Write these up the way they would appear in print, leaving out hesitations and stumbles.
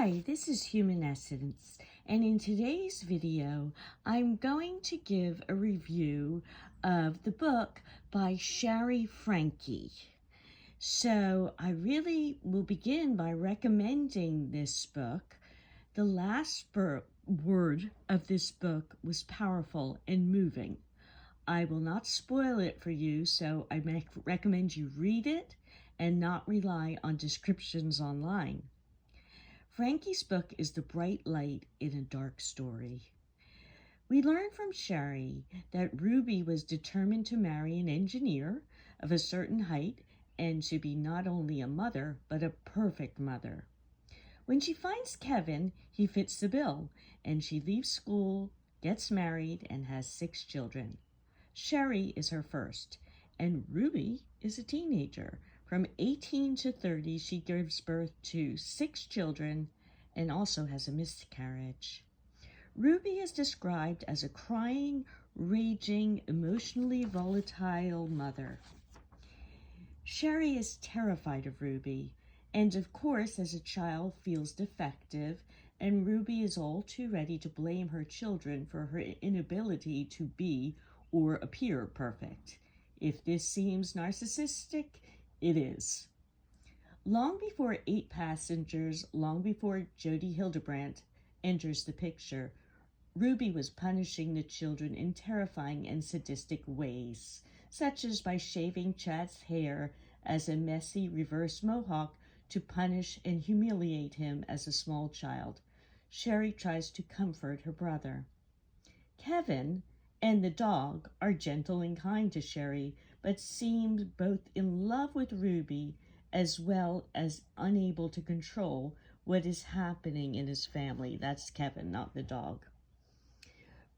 Hi, this is Human Essence, and in today's video, I'm going to give a review of the book by Shari Franke. So I really will begin by recommending this book. The last word of this book was powerful and moving. I will not spoil it for you, so I recommend you read it and not rely on descriptions online. Franke's book is the bright light in a dark story. We learn from Shari that Ruby was determined to marry an engineer of a certain height and to be not only a mother, but a perfect mother. When she finds Kevin, he fits the bill, and she leaves school, gets married, and has 6 children. Shari is her first, and Ruby is a teenager. From 18 to 30, she gives birth to 6 children and also has a miscarriage. Ruby is described as a crying, raging, emotionally volatile mother. Shari is terrified of Ruby, and of course, as a child, feels defective, and Ruby is all too ready to blame her children for her inability to be or appear perfect. If this seems narcissistic, it is. Long before 8 Passengers, long before Jodi Hildebrandt enters the picture, Ruby was punishing the children in terrifying and sadistic ways, such as by shaving Chad's hair as a messy reverse mohawk to punish and humiliate him as a small child. Shari tries to comfort her brother. Kevin and the dog are gentle and kind to Shari, but seem both in love with Ruby as well as unable to control what is happening in his family. That's Kevin, not the dog.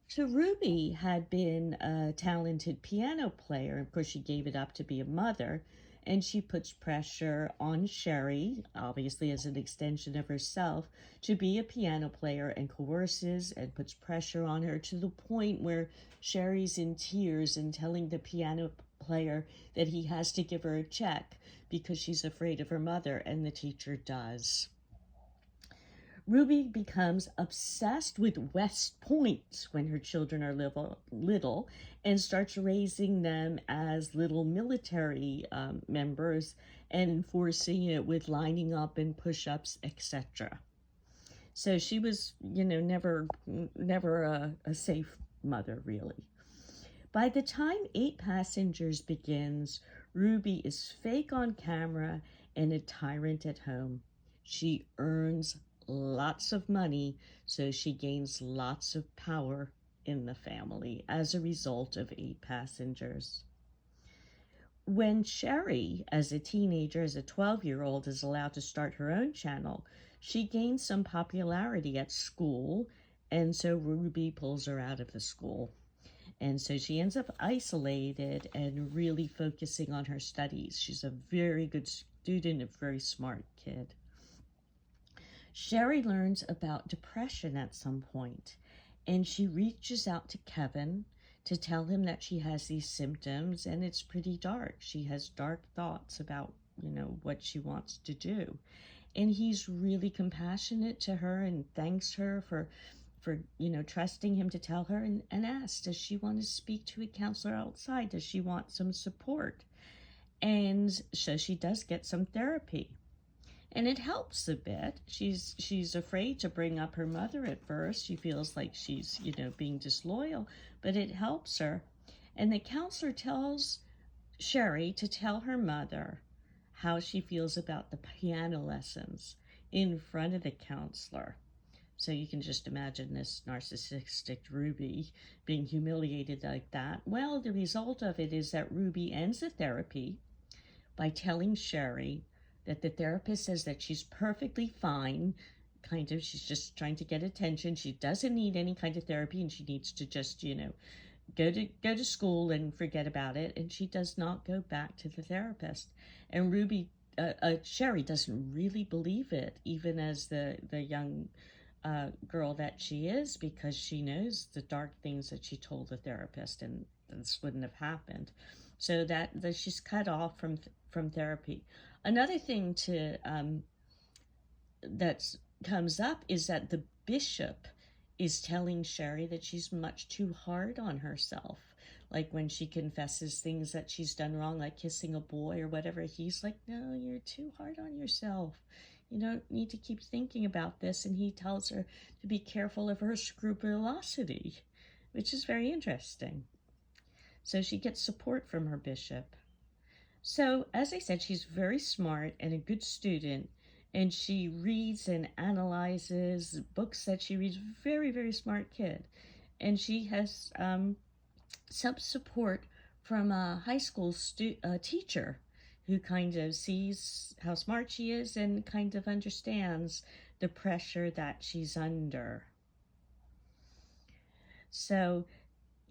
So Ruby had been a talented piano player. Of course, she gave it up to be a mother, and she puts pressure on Shari, obviously as an extension of herself, to be a piano player, and coerces and puts pressure on her to the point where Shari's in tears and telling the piano player that he has to give her a check because she's afraid of her mother, and the teacher does. Ruby becomes obsessed with West Point when her children are little and starts raising them as little military members and enforcing it with lining up and push-ups, etc. So she was, never a safe mother, really. By the time 8 Passengers begins, Ruby is fake on camera and a tyrant at home. She earns lots of money, so she gains lots of power in the family as a result of 8 Passengers. When Shari, as a teenager, as a 12-year-old, is allowed to start her own channel, she gains some popularity at school, and so Ruby pulls her out of the school. And so she ends up isolated and really focusing on her studies. She's a very good student, a very smart kid. Shari learns about depression at some point, and she reaches out to Kevin to tell him that she has these symptoms, and it's pretty dark. She has dark thoughts about, what she wants to do. And he's really compassionate to her and thanks her for trusting him to tell her, and asks, does she want to speak to a counselor outside? Does she want some support? And so she does get some therapy. And it helps a bit. She's afraid to bring up her mother at first. She feels like she's, being disloyal, but it helps her. And the counselor tells Shari to tell her mother how she feels about the piano lessons in front of the counselor. So you can just imagine this narcissistic Ruby being humiliated like that. Well, the result of it is that Ruby ends the therapy by telling Shari that the therapist says that she's perfectly fine, she's just trying to get attention. She doesn't need any kind of therapy, and she needs to just, go to school and forget about it. And she does not go back to the therapist. And Shari doesn't really believe it, even as the young girl that she is, because she knows the dark things that she told the therapist, and this wouldn't have happened. So that she's cut off from therapy. Another thing that's comes up is that the bishop is telling Shari that she's much too hard on herself. Like when she confesses things that she's done wrong, like kissing a boy or whatever, he's like, no, you're too hard on yourself. You don't need to keep thinking about this. And he tells her to be careful of her scrupulosity, which is very interesting. So she gets support from her bishop. So, as I said, she's very smart and a good student, and she reads and analyzes books that she reads. Very, very smart kid. And she has some support from a high school teacher who kind of sees how smart she is and kind of understands the pressure that she's under. So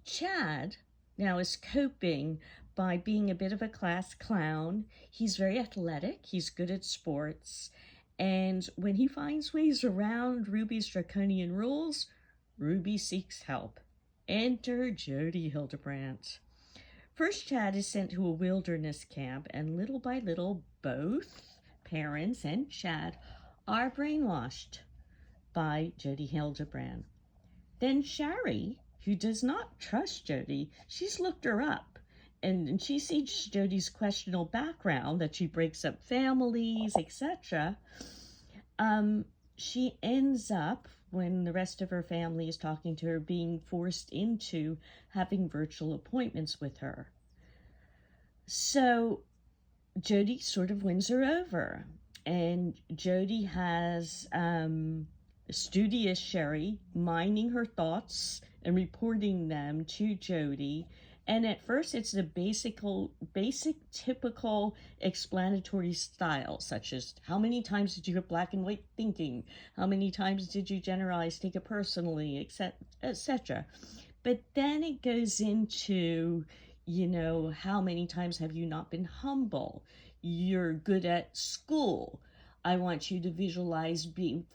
Chad now is coping by being a bit of a class clown. He's very athletic, he's good at sports, and when he finds ways around Ruby's draconian rules, Ruby seeks help. Enter Jodi Hildebrandt. First, Chad is sent to a wilderness camp, and little by little, both parents and Chad are brainwashed by Jodi Hildebrandt. Then Shari, who does not trust Jodi, she's looked her up, and she sees Jodi's questionable background, that she breaks up families, etc. She ends up, when the rest of her family is talking to her, being forced into having virtual appointments with her. So Jodi sort of wins her over, and Jodi has studious Shari mining her thoughts and reporting them to Jodi. And at first it's the basic typical explanatory style, such as how many times did you have black and white thinking, how many times did you generalize, take it personally, etc. But then it goes into, you know, how many times have you not been humble? You're good at school. I want you to visualize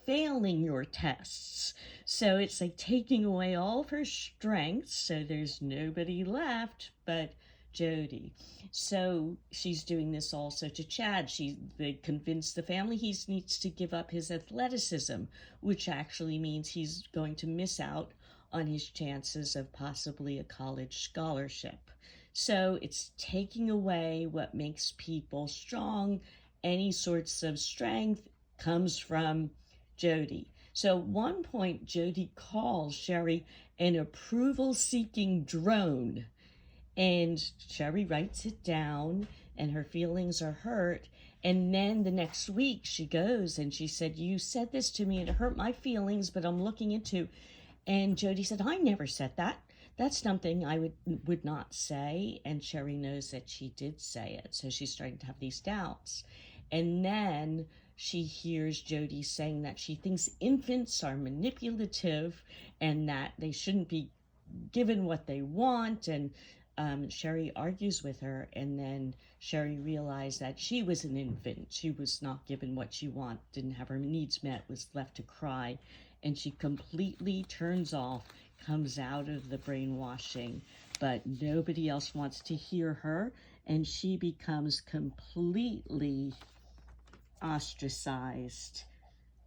failing your tests. So it's like taking away all of her strengths, so there's nobody left but Jodi. So she's doing this also to Chad. They convince the family he needs to give up his athleticism, which actually means he's going to miss out on his chances of possibly a college scholarship. So it's taking away what makes people strong. Any sorts of strength comes from Jodi. So at one point, Jodi calls Shari an approval-seeking drone. And Shari writes it down, and her feelings are hurt. And then the next week, she goes and she said, you said this to me and it hurt my feelings, but I'm looking into. And Jodi said, I never said that. That's something I would not say. And Shari knows that she did say it. So she's starting to have these doubts. And then she hears Jodi saying that she thinks infants are manipulative and that they shouldn't be given what they want. And Shari argues with her, and then Shari realized that she was an infant. She was not given what she wanted, didn't have her needs met, was left to cry. And she completely turns off, comes out of the brainwashing, but nobody else wants to hear her, and she becomes completely ostracized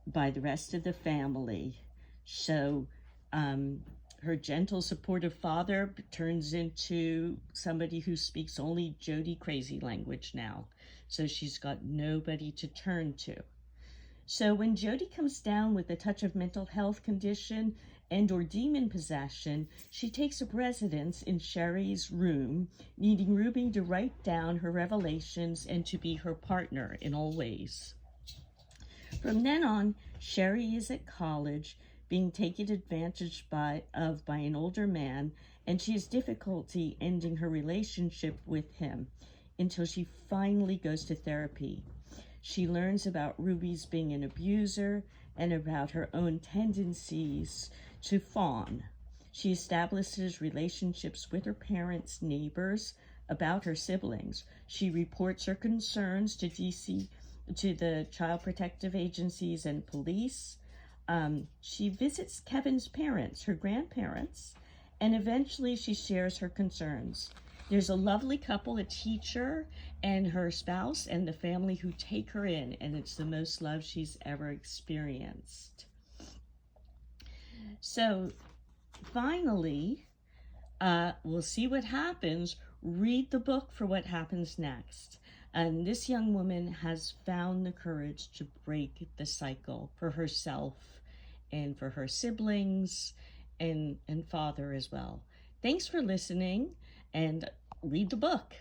by the rest of the family. So her gentle, supportive father turns into somebody who speaks only Jodi crazy language now. So she's got nobody to turn to. So when Jodi comes down with a touch of mental health condition and or demon possession, she takes up residence in Shari's room, needing Ruby to write down her revelations and to be her partner in all ways. From then on, Shari is at college, being taken advantage by an older man, and she has difficulty ending her relationship with him until she finally goes to therapy. She learns about Ruby's being an abuser and about her own tendencies to fawn. She establishes relationships with her parents, neighbors, about her siblings. She reports her concerns to the Child Protective Agencies and police. She visits Kevin's parents, her grandparents, and eventually she shares her concerns. There's a lovely couple, a teacher and her spouse and the family who take her in, and it's the most love she's ever experienced. So finally, we'll see what happens. Read the book for what happens next. And this young woman has found the courage to break the cycle for herself and for her siblings and father as well. Thanks for listening, and read the book.